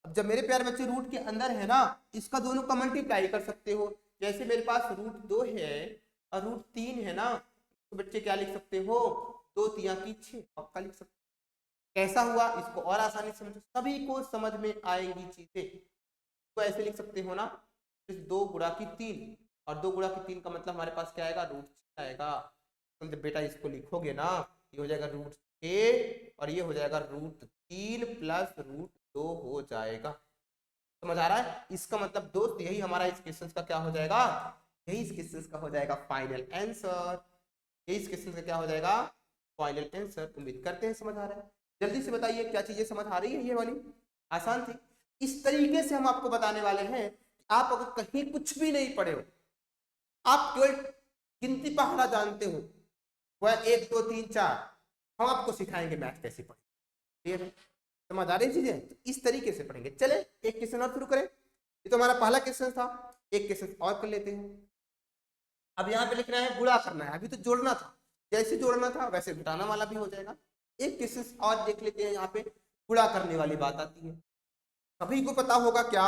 अब जब मेरे प्यारे बच्चे रूट के अंदर है ना, इसका दोनों का मल्टीप्लाई कर सकते हो, जैसे मेरे पास √2 है और √3 है ना, तो बच्चे क्या लिख सकते हो, 2 तिया की 6, पक्का लिख सकते हो। कैसा हुआ, इसको और आसानी से समझो, सभी को समझ में आएंगी चीजें, तो ऐसे लिख सकते हो ना, 2 गुणा की 3, और 2 गुणा की 3 का मतलब हमारे पास क्या आएगा, √6 आएगा। तो जब बेटा इसको लिखोगे ना, ये हो जाएगा √6 और ये हो जाएगा √3 प्लस √2 हो जाएगा। समझ आ रहा है, इसका मतलब दोस्त यही हमारा इस क्वेश्चन का क्या हो जाएगा, यही इस क्वेश्चन का हो जाएगा फाइनल आंसर, यही इस क्वेश्चन का क्या हो जाएगा, फाइनल आंसर। उम्मीद करते हैं समझ आ रहा है। जल्दी से बताइए क्या चीजें समझ आ रही है, ये वाली आसान थी। इस तरीके से हम आपको बताने वाले हैं, आप अगर कहीं कुछ भी नहीं पढ़े हो, आप केवल गिनती पढ़ना जानते हो, वह 1 2 3 4, हम आपको सिखाएंगे मैथ कैसे पढ़े, क्लियर है, समझ आ रही चीजें, तो इस तरीके से पढ़ेंगे। चले एक क्वेश्चन और शुरू करें, ये तो हमारा पहला क्वेश्चन था, एक क्वेश्चन और कर लेते हैं। अब यहाँ पे लिखना है गुणा करना है, अभी तो जोड़ना था, जैसे जोड़ना था वैसे घटाना वाला भी हो जाएगा। एक क्वेश्चन और देख लेते हैं, यहाँ पे गुणा करने वाली बात आती है। सभी को पता होगा क्या,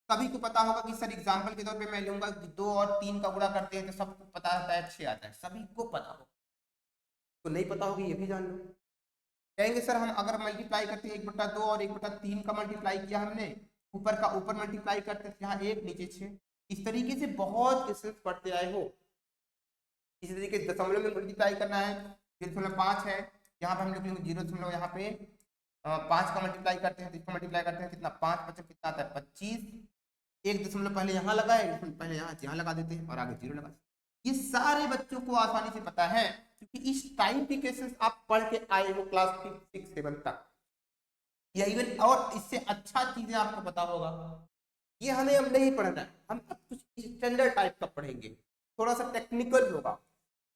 सभी को पता होगा कि सर एग्जाम्पल के तौर पे मैं लूंगा कि 2 और 3 का गुणा करते हैं तो सबको पता आता है 6 आता है, सभी को पता होगा, तो नहीं पता होगी ये भी जान लो। कहेंगे सर हम अगर मल्टीप्लाई करते हैं 1/2 और 1/3 का मल्टीप्लाई किया हमने, ऊपर का ऊपर मल्टीप्लाई करते हैं, यहाँ 1 नीचे 6, इस तरीके से बहुत क्वेश्चन पढ़ते आए हो। इसी तरीके से दशमलव में मल्टीप्लाई करना है, 0.5 है, यहाँ पे हम लोग 0, यहाँ पे 5 का मल्टीप्लाई करते हैं तो इसको मल्टीप्लाई करते हैं कितना, 5 5 कितना आता है 25, 1 दशमलव पहले यहाँ लगाए, पहले यहाँ लगा देते हैं और आगे 0 लगा देते हैं। ये सारे बच्चों को आसानी से पता है, क्योंकि इस टाइप के केसेस आप पढ़ के आए हो क्लास 5 6 7 तक, या इवन और इससे अच्छा चीजें आपको पता होगा। ये हमें अब नहीं पढ़ना है, हम अब कुछ स्टैंडर्ड टाइप का पढ़ेंगे, थोड़ा सा टेक्निकल होगा,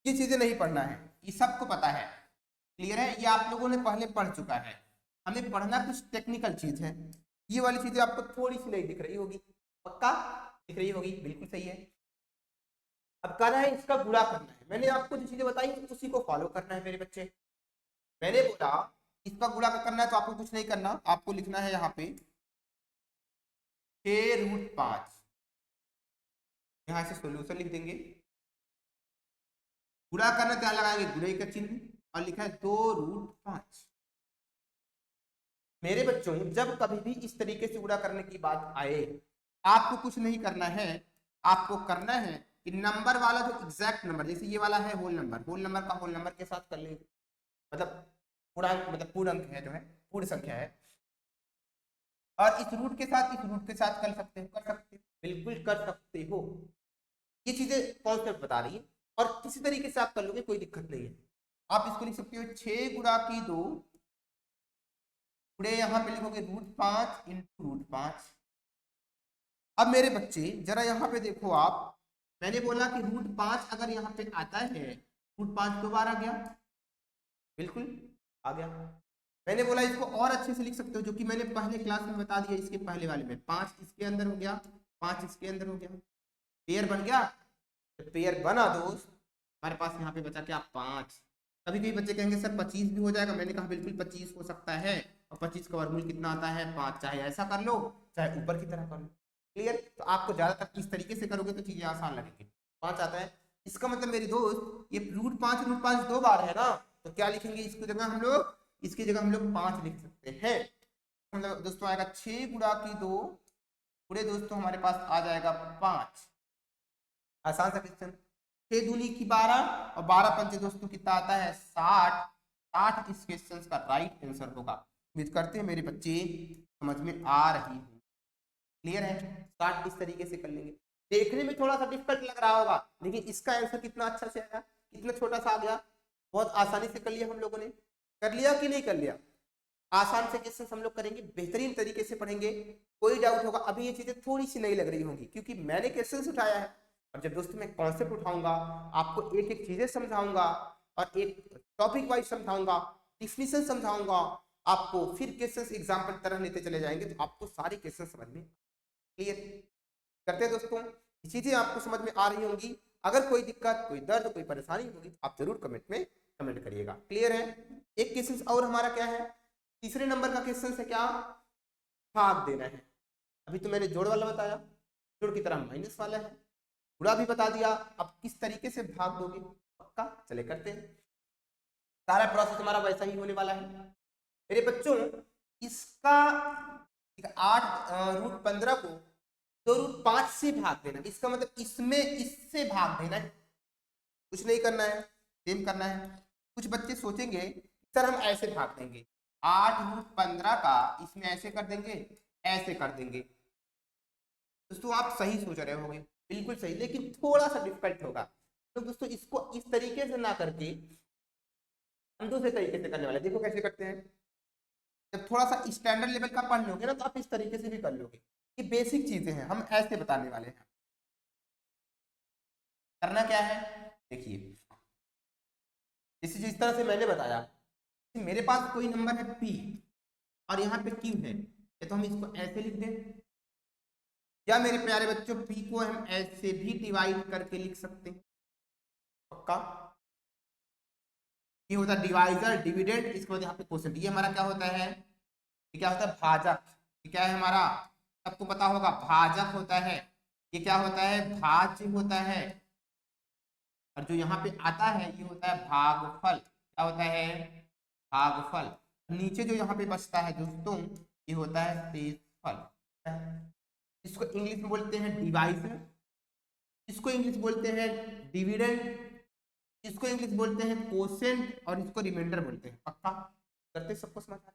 ये चीजें नहीं पढ़ना है, ये सबको पता है, क्लियर है, ये आप लोगों ने पहले पढ़ चुका है। हमें पढ़ना कुछ टेक्निकल चीज है, ये वाली चीजें आपको थोड़ी सी नहीं दिख रही होगी, पक्का दिख रही होगी, बिल्कुल सही है। अब कहना है इसका गुणा करना है, मैंने आपको जो चीजें बताई उसी को फॉलो करना है मेरे बच्चे। मैंने बोला इसका गुणा करना है तो आपको कुछ नहीं करना, आपको लिखना है यहाँ पे 6√5, यहाँ से सोल्यूशन लिख देंगे, गुणा करना क्या लगाएंगे, गुणे का चिन्ह, और लिखा है 2√5। मेरे बच्चों जब कभी भी इस तरीके से गुणा करने की बात आए, आपको कुछ नहीं करना है, आपको करना है कि नंबर वाला जो एग्जैक्ट नंबर, जैसे ये वाला है होल नंबर का होल नंबर के साथ कर लेंगे, मतलब पूर्णांक, मतलब पूर्ण अंक है, जो है पूर्ण संख्या है, और इस रूट के साथ कर सकते हो, बिल्कुल कर सकते हो। ये चीजें कॉन्सेप्ट बता रही है। और किसी तरीके से आप कर लोगे, कोई दिक्कत नहीं है। आप इसको लिख सकते हो 6 गुणा की 2, गुणे यहाँ पे लिखोगे √5 इंटू √5। अब मेरे बच्चे जरा यहाँ पे देखो आप, मैंने बोला कि √5 अगर यहाँ पे आता है, √5 दो बार आ गया, बिल्कुल आ गया। मैंने बोला इसको और अच्छे से लिख सकते हो, जो कि मैंने पहले क्लास में बता दिया, इसके पहले वाले में 5 इसके अंदर हो गया, 5 इसके अंदर हो गया, पेयर बन गया। तो पेयर बना दोस्त, हमारे पास यहाँ पे बचा क्या 5। कभी कभी बच्चे कहेंगे सर 25 भी हो जाएगा, मैंने कहा बिल्कुल 25 हो सकता है, और 25 का वर्गमूल कितना आता है 5, चाहे ऐसा कर लो चाहे ऊपर की तरह कर लो। क्लियर? तो आपको ज्यादातर इस तरीके से करोगे तो चीजें आसान लगेंगी। 5 आता है, इसका मतलब मेरे दोस्त ये √5 दो बार है ना, तो क्या लिखेंगे इसकी जगह हम लोग, इसकी जगह हम लोग 5 लिख सकते हैं। मतलब दोस्तों आएगा 6 गुणा की 2, पूरे दोस्तों हमारे पास आ जाएगा 5। आसान सा क्वेश्चन। 6 दूनी की 12 और 12 पंचे दोस्तों कितना आता है 60। 60 इस क्वेश्चन का राइट आंसर होगा। उम्मीद करते हैं मेरे बच्चे समझ में आ रही हो। क्लियर है? 60 इस तरीके से कर लेंगे। देखने में थोड़ा सा डिफिकल्ट लग रहा होगा, लेकिन इसका आंसर कितना अच्छा से आया, कितना छोटा सा आ गया, बहुत आसानी से कर लिया हम लोगों ने। कर लिया कि नहीं कर लिया? आसान से क्वेश्चन हम लोग करेंगे, बेहतरीन तरीके से पढ़ेंगे। कोई डाउट होगा, अभी ये चीजें थोड़ी सी नई लग रही होंगी क्योंकि मैंने क्वेश्चन उठाया है, और जब दोस्तों मैं कॉन्सेप्ट उठाऊंगा, आपको एक एक चीजें समझाऊंगा और एक टॉपिक वाइज समझाऊंगा, डिफिनेशन समझाऊंगा आपको, फिर क्वेश्चन एग्जाम्पल तरह लेते चले जाएंगे तो आपको सारे क्वेश्चन समझ में। क्लियर करते हैं दोस्तों? चीजें आपको समझ में आ रही होंगी। अगर कोई दिक्कत, कोई दर्द, कोई परेशानी होगी आप जरूर कमेंट में कमेंट करिएगा। क्लियर है? एक क्वेश्चन और हमारा क्या है, तीसरे नंबर का क्वेश्चन है क्या, भाग देना है। अभी तो मैंने जोड़ वाला बताया, जोड़ की तरह माइनस वाला है, गुणा भी बता दिया। अब किस तरीके से भाग दोगे पक्का, चले करते हैं। सारा प्रोसेस हमारा वैसा ही होने वाला है मेरे बच्चों। इसका 8√15 को 2√5 से भाग देना, इसका मतलब इसमें इससे भाग देना है, कुछ नहीं करना है, सेम करना है। कुछ बच्चे सोचेंगे सर हम ऐसे भाग देंगे, 8√15 का इसमें ऐसे कर देंगे, ऐसे कर देंगे। दोस्तों आप सही सोच रहे होंगे, बिल्कुल सही, लेकिन थोड़ा सा डिफिकल्ट होगा। तो दोस्तों इसको इस तरीके से ना करके हम दूसरे तरीके से करने वाले। देखो कैसे करते हैं, जब थोड़ा सा स्टैंडर्ड लेवल का पढ़ लोगे ना तो आप इस तरीके से भी कर लोगे। ये बेसिक चीजें हैं, हम ऐसे बताने वाले हैं। करना क्या है देखिए, जिस तरह से मैंने बताया, मेरे पास कोई नंबर है P और यहाँ पे Q है, तो हम इसको ऐसे लिख दें, या मेरे प्यारे बच्चों P को हम ऐसे भी डिवाइड करके लिख सकते हैं। पक्का? ये होता है डिवाइजर, डिविडेंड, इसके बाद यहाँ पे क्वोशिएंट। ये हमारा क्या होता है, ये क्या होता है भाजक। ये क्या है हमारा, सबको पता होगा भाजक होता है। ये क्या होता है, भाज्य होता है। और जो यहाँ पे आता है ये होता है भागफल। क्या होता है, भागफल। नीचे जो यहाँ पे बचता है दोस्तों ये होता है शेषफल। इसको इंग्लिश में बोलते हैं डिवाइजर, इसको इंग्लिश बोलते हैं डिविडेंड, इसको इंग्लिश बोलते हैं क्वोशिएंट, और इसको रिमाइंडर बोलते हैं। पक्का करते सबको समझ आ?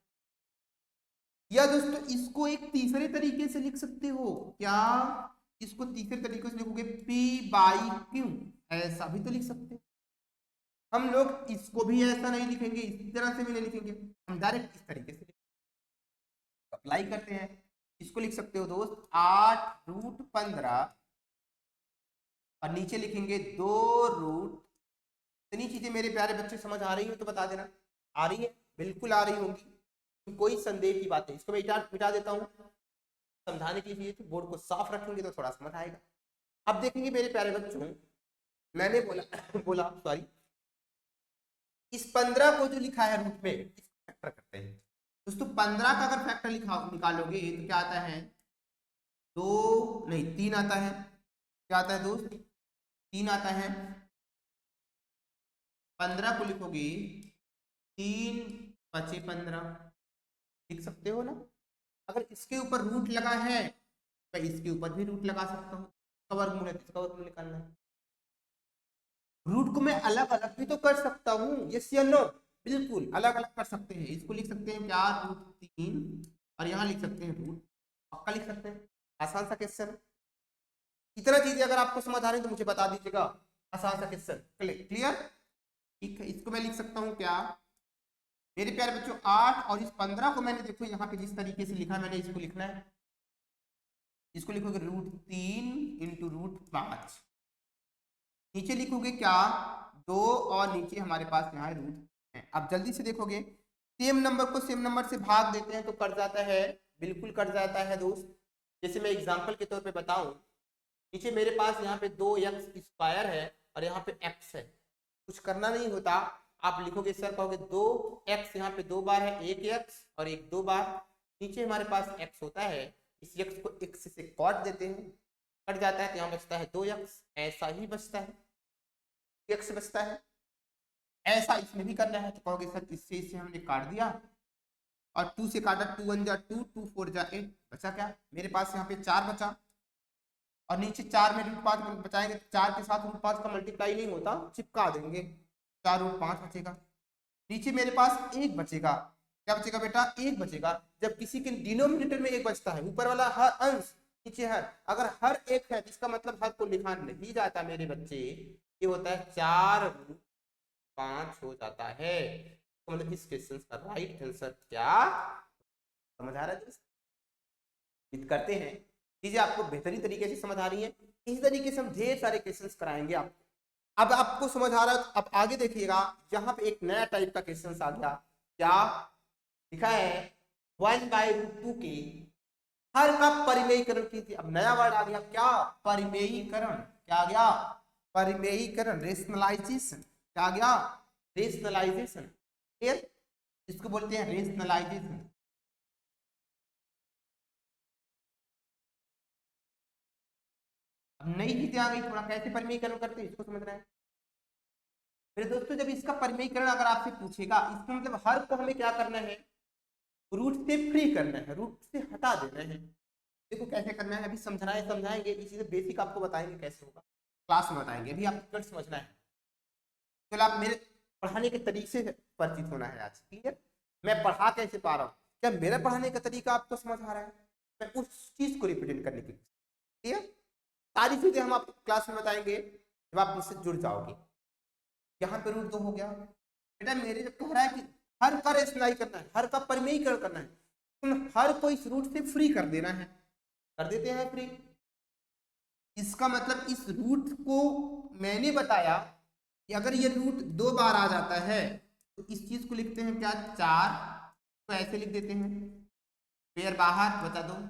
या दोस्तों इसको एक तीसरे तरीके से लिख सकते हो क्या, इसको तीसरे तरीके से लिखोगे P/Q, ऐसा भी तो लिख सकते हैं। हम लोग इसको भी ऐसा नहीं लिखेंगे, इस तरह से भी नहीं लिखेंगे, हम डायरेक्ट इस तरीके से अप्लाई करते हैं। इसको लिख सकते हो दोस्त 8√15 और नीचे लिखेंगे 2√। इतनी चीजें मेरे प्यारे बच्चे समझ आ रही हो तो बता देना। आ रही है? बिल्कुल आ रही होंगी, कोई संदेह की बात नहीं। इसको मैं मिटा देता हूँ समझाने के लिए, बोर्ड को साफ रखेंगे तो थोड़ा समझ आएगा। अब देखेंगे मेरे प्यारे बच्चों, मैंने बोला सॉरी, इस 15 को जो लिखा है रूट में, इसको फैक्टर करते हैं दोस्तों। 15 का अगर फैक्टर निकालोगे तो क्या आता है, 2 नहीं 3 आता है। क्या आता है दोस्त, 3 आता है। 15 को लिखोगे 3 × 15 लिख सकते हो ना। अगर इसके ऊपर रूट लगा है तो इसके ऊपर भी रूट लगा सकता हूँ, इसका वर्गमूल है तो इसका वर्गमूल निकालना है। रूट को मैं अलग अलग भी तो कर सकता हूँ, यस या नो, बिल्कुल अलग अलग कर सकते हैं। इसको लिख सकते हैं क्या, √3, और यहाँ लिख सकते हैं रूट। पक्का लिख सकते हैं, आसान सा क्वेश्चन। इतना चीजें अगर आपको समझ आ रही है तो मुझे बता दीजिएगा, आसान सा क्वेश्चन, क्लियर। ठीक है, इसको मैं लिख सकता हूँ क्या मेरे प्यारे बच्चों, 8 और इस 15 को मैंने देखो यहाँ पे जिस तरीके से लिखा मैंने इसको लिखना है, इसको लिखोगे √3 × √5, नीचे लिखोगे क्या 2 और नीचे हमारे पास यहाँ रूट है। अब जल्दी से देखोगे सेम नंबर को सेम नंबर से भाग देते हैं तो कट जाता है, बिल्कुल कट जाता है दोस्त। जैसे मैं एग्जांपल के तौर पे बताऊं, नीचे मेरे पास यहाँ पे 2x² है और यहाँ पे x है, कुछ करना नहीं होता, आप लिखोगे सर कहोगे 2x यहाँ पे 2 बार है, एक x और एक 2 बार, नीचे हमारे पास x होता है, इस x को x से काट देते हैं, कट जाता है तो यहाँ बचता है 2x, ऐसा ही बचता है, x बचता है। ऐसा इसमें भी करना है तो कहोगे सर इससे इसे हमने काट दिया और 2 से काटा, 2 1 जा 2, 2 4 जा 8, बचा क्या मेरे पास यहाँ पे 4 बचा और नीचे 4 में √5 बचाएंगे तो 4 के साथ √5 का मल्टीप्लाई नहीं होता, चिपका देंगे, 4√5 बचेगा। नीचे मेरे पास 1 बचेगा, क्या बचेगा बेटा 1 बचेगा। जब किसी के डिनोमिनेटर में 1 बचता है, ऊपर वाला हर अंश नीचे हर, अगर हर 1 है इसका मतलब हर को लिखा नहीं जाता मेरे बच्चे, ये होता है 4√5 हो जाता है। तो मतलब इस क्वेश्चन का राइट आंसर क्या, समझ आ रहा है दोस्त, करते हैं चीजें आपको बेहतरीन तरीके से समझ आ रही है, इसी तरीके से हम ढेर सारे क्वेश्चंस कराएंगे आपको। अब आपको समझ आ रहा है, अब आगे देखिएगा, यहाँ पे एक नया टाइप का क्वेश्चन आ गया, क्या लिखा है 1/√2 के हर का परिमेयीकरण कीजिए। अब नया वर्ड आ गया, क्या परिमेयीकरण, क्या आ गया परिमेयीकरण, रेशनलाइजेशन, क्या आ गया रेशनलाइजेशन, क्लियर, इसको बोलते हैं रेशनलाइजेशन। अब नई चीजें आ गई, थोड़ा कैसे परिमेयीकरण करते हैं इसको समझना है मेरे दोस्तों। जब इसका परिमेयीकरण अगर आपसे पूछेगा, इसका मतलब हर को हमें क्या करना है, रूट से फ्री करना है, रूट से हटा देना है। देखो कैसे करना है, अभी समझाएंगे, इसी से बेसिक आपको बताएंगे कैसे होगा, क्लास में बताएंगे, अभी आपको समझना है। तो आप मेरे पढ़ाने के तरीके से परिचित होना है आज, क्लियर, मैं पढ़ा कैसे पा रहा हूँ, क्या मेरा पढ़ाने का तरीका आपको समझ आ रहा है, मैं उस चीज को रिप्रेजेंट करने के लिए, क्लियर, सारी चीजें हम आपको क्लास में बताएंगे जब आप मुझसे जुड़ जाओगे। यहाँ पे √2 हो गया बेटा, मेरे जब कह रहा है कि हर का रेशनलाइज करना है, हर का परिमेयीकरण करना है, तो हर को इस रूट से फ्री कर देना है, कर देते हैं फ्री। इसका मतलब इस रूट को मैंने बताया कि अगर ये रूट 2 बार आ जाता है तो इस चीज को लिखते हैं क्या 4, तो ऐसे लिख देते हैं, पेयर बाहर बचा 2।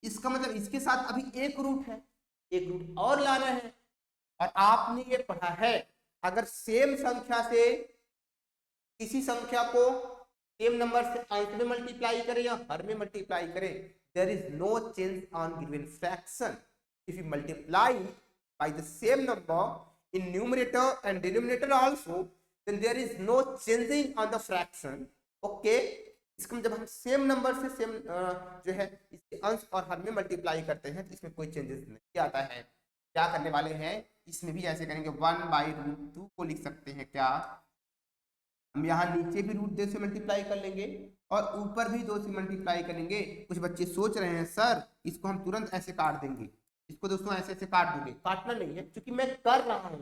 इसका मतलब इसके साथ अभी एक रूट है, एक रूट और लाना है। और आपने ये पढ़ा है, अगर सेम संख्या से किसी संख्या को सेम नंबर से अंश में मल्टीप्लाई करें या हर में मल्टीप्लाई करें, there is no change on given fraction. If you multiply by the same number in numerator and denominator also, then there is no changing on the fraction, okay. इसको जब हम सेम नंबर से सेम जो है इसके अंश और हर में मल्टीप्लाई करते हैं तो इसमें कोई चेंजेस नहीं आता है। क्या करने वाले हैं, इसमें भी ऐसे करेंगे, 1/√2 को लिख सकते हैं क्या, हम यहाँ नीचे भी √2 से मल्टीप्लाई कर लेंगे और ऊपर भी 2 से मल्टीप्लाई करेंगे। कुछ बच्चे सोच रहे हैं सर इसको हम तुरंत ऐसे काट देंगे, इसको दोस्तों ऐसे ऐसे काट देंगे, काटना नहीं है क्योंकि मैं कर रहा हूँ,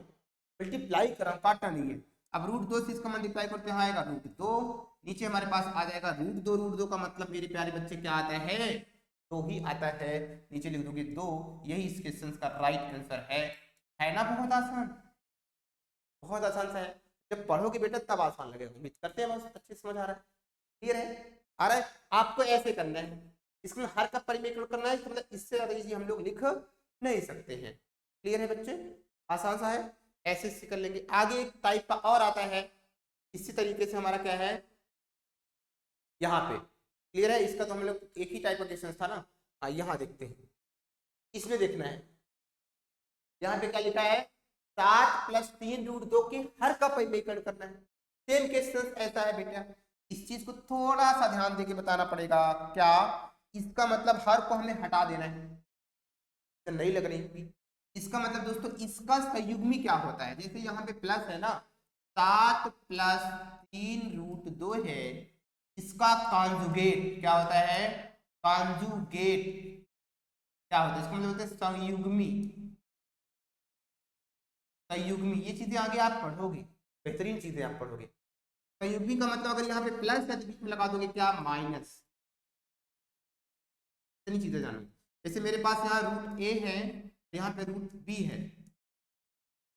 मल्टीप्लाई कर रहा हूँ, काटना नहीं है। अब √2 से इसका मल्टीप्लाई करते हैं आएगा √2, नीचे हमारे पास आ जाएगा √2, √2 का मतलब मेरे प्यारे बच्चे क्या आता है, 2 ही आता है, नीचे लिख दोगे 2, यही इस क्वेश्चन का राइट आंसर है ना। बहुत आसान, बहुत आसान सा है, जब पढ़ोगे बेटा तब आसान लगेगा, उम्मीद करते हैं बस अच्छे से समझ आ रहा है, क्लियर है, आ रहा है। आपको ऐसे करना है, इसमें हर का परिमेयीकरण करना है, मतलब इससे ज्यादा इजी हम लोग लिख नहीं सकते हैं, क्लियर है बच्चे, आसान सा है, ऐसे से कर लेंगे। आगे एक टाइप का और आता है, इसी तरीके से हमारा क्या है यहाँ पे, क्लियर है, इसका तो हम लोग एक ही टाइप का क्वेश्चन था ना, यहाँ देखते हैं, इसमें देखना है, यहाँ पे क्या लिखा है 7 + 3√2 के हर का परिमेयीकरण करना है। सेम क्वेश्चन ऐसा है बेटा, इस चीज को थोड़ा सा ध्यान देके बताना पड़ेगा, क्या इसका मतलब हर को हमें हटा देना है, तो नहीं लग रही, इसका मतलब दोस्तों इसका संयुग्मी क्या होता है, जैसे यहाँ पे प्लस है ना, 7 + 3√2 है, इसका कॉन्जुगेट क्या होता है, कॉन्जुगेट क्या होता है, इसका मतलब होता है संयुग्मी, संयुग्मी, ये चीजें आगे आप पढ़ोगे, बेहतरीन चीजें आप पढ़ोगे। संयुग्मी का मतलब अगर यहाँ पे प्लस है तो बीच में लगा दोगे क्या, माइनस। इतनी चीजें जानो। जैसे मेरे पास यहाँ रूट ए है, यहाँ पे रूट बी है,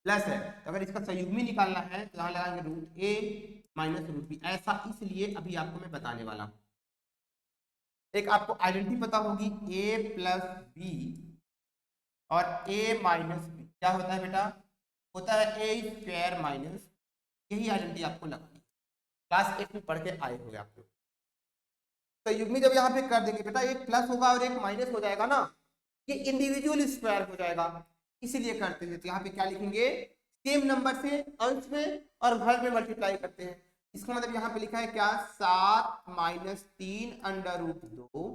प्लस है, तो अगर इसका संयुग्मी निकालना है तो यहाँ लगाएंगे रूट ए माइनस रूट बी। ऐसा इसलिए अभी आपको मैं बताने वाला हूँ। एक आपको आइडेंटिटी पता होगी, ए प्लस बी और ए माइनस बी क्या होता है बेटा, होता है ए स्क्वायर माइनस। यही आइडेंटिटी आपको लगानी, क्लास 8 में पढ़ के आए होंगे आप लोग। संयुग्मी जब यहाँ पे कर देंगे बेटा, एक प्लस होगा और एक माइनस हो जाएगा ना, ये इंडिविजुअल स्क्वायर हो जाएगा, इसीलिए करते हैं। तो यहाँ पे क्या लिखेंगे, सेम नंबर से अंश में और घर में मल्टीप्लाई करते हैं। इसका मतलब यहाँ पे लिखा है क्या, 7 माइनस 3 अंडर रूट 2,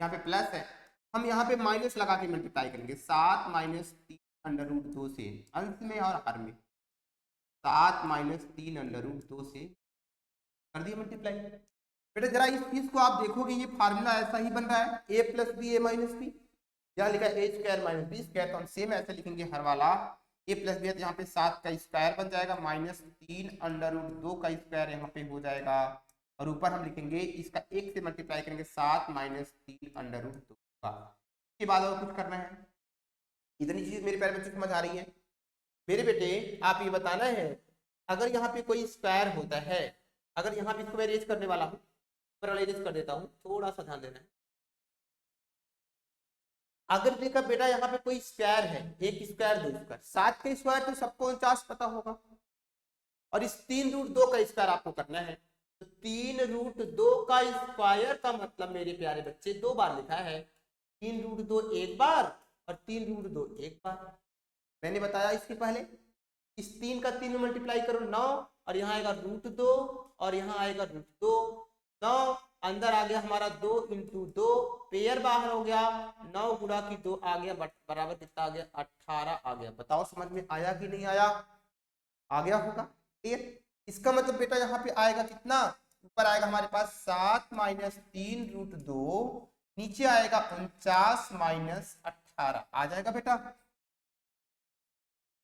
यहाँ पे प्लस है, हम यहाँ पे माइनस लगा के मल्टीप्लाई करेंगे। 7 माइनस 3 अंडर रूट 2 से अंश में और हर में, 7 माइनस 3 अंडर रूट 2 से कर दिए मल्टीप्लाई। बेटा जरा इस चीज को आप देखोगे, ये फार्मूला ऐसा ही बन रहा है, ए प्लस बी ए माइनस बी, यहाँ लिखा है ए स्क्वायर माइनस बी स्क्वायर, तो हम सेम ऐसे लिखेंगे हर वाला। ए प्लस बी है तो यहाँ पे 7 का स्क्वायर बन जाएगा, माइनस 3 अंडर रूट 2 का स्क्वायर यहाँ पे हो जाएगा, और ऊपर हम लिखेंगे इसका 1 से मल्टीप्लाई करेंगे, 7 माइनस 3 अंडर रूट 2 का। इसके बाद और कुछ करना है, इतनी चीज मेरे प्यारे बच्चे समझ आ रही है। मेरे बेटे आप ये बताना है, अगर यहाँ पे कोई स्क्वायर होता है, अगर यहाँ पे इसको मैं अरेंज करने वाला हूँ, अरेंज कर देता हूँ, थोड़ा सा ध्यान देना है। अगर देखा बेटा यहाँ पे कोई स्क्वायर है, एक स्क्वायर दो स्क्वायर, 7 का स्क्वायर तो सबको 49 पता होगा, और इस 3 रूट 2 का स्क्वायर आपको करना है। तो 3 रूट 2 का स्क्वायर का मतलब मेरे प्यारे बच्चे 2 बार लिखा है, 3 रूट 2 एक बार और 3 रूट 2 एक बार। मैंने बताया इसके पहले, इस 3 का 3 में मल्टीप्लाई करो 9, और यहाँ आएगा रूट 2 और यहाँ आएगा रूट 2, 9 अंदर आ गया हमारा 2 इंटू 2, पेयर बाहर हो गया, 9 गुणा की 2 आ गया, बराबर कितना आ गया, 18 आ गया। बताओ समझ में आया कि नहीं आया, आ गया होगा, क्लियर। इसका मतलब बेटा यहाँ पे आएगा कितना, ऊपर आएगा हमारे पास 7 माइनस 3 रूट 2, नीचे आएगा 49 माइनस 18 आ जाएगा बेटा।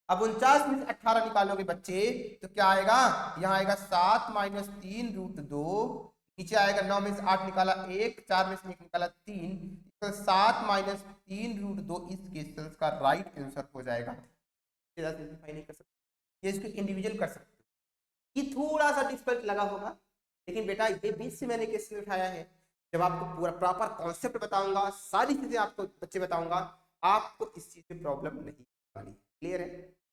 अब 49 में 18 निकालोगे बच्चे तो क्या आएगा, यहाँ आएगा 7 माइनस 3 रूट 2, नीचे आएगा 9 में से 8 निकाला 1, 4 में से 1 निकाला 3, तो 7 माइनस 3 रूट 2 इस क्वेश्चन का राइट आंसर हो जाएगा। नहीं कर सकते, ये इसको इंडिविजुअल कर सकते, ये थोड़ा सा डिफिकल्ट लगा होगा, लेकिन बेटा ये 20 से मैंने क्वेश्चन उठाया है। जब आपको पूरा प्रॉपर कॉन्सेप्ट बताऊंगा, सारी चीजें आपको बच्चे बताऊंगा, आपको इस चीज में प्रॉब्लम नहीं आनी, क्लियर है।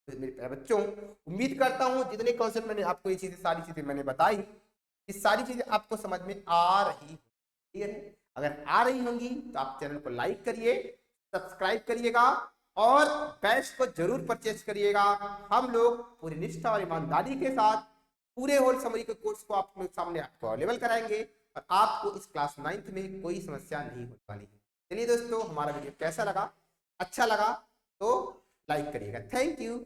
तो मेरे प्यारे बच्चों, उम्मीद करता हूं जितने कॉन्सेप्ट मैंने आपको ये चीजें, सारी चीजें मैंने बताई, ये सारी चीजें आपको समझ में आ रही, क्लियर है। अगर आ रही होंगी तो आप चैनल को लाइक करिए, सब्सक्राइब करिएगा और बैच को जरूर परचेज करिएगा। हम लोग पूरी निष्ठा और ईमानदारी के साथ पूरे होल समरी के कोर्स को आपके सामने आपको अवेलेबल कराएंगे, और आपको इस क्लास 9th में कोई समस्या नहीं होने वाली है। चलिए दोस्तों, हमारा वीडियो कैसा लगा, अच्छा लगा तो लाइक करिएगा। Thank you.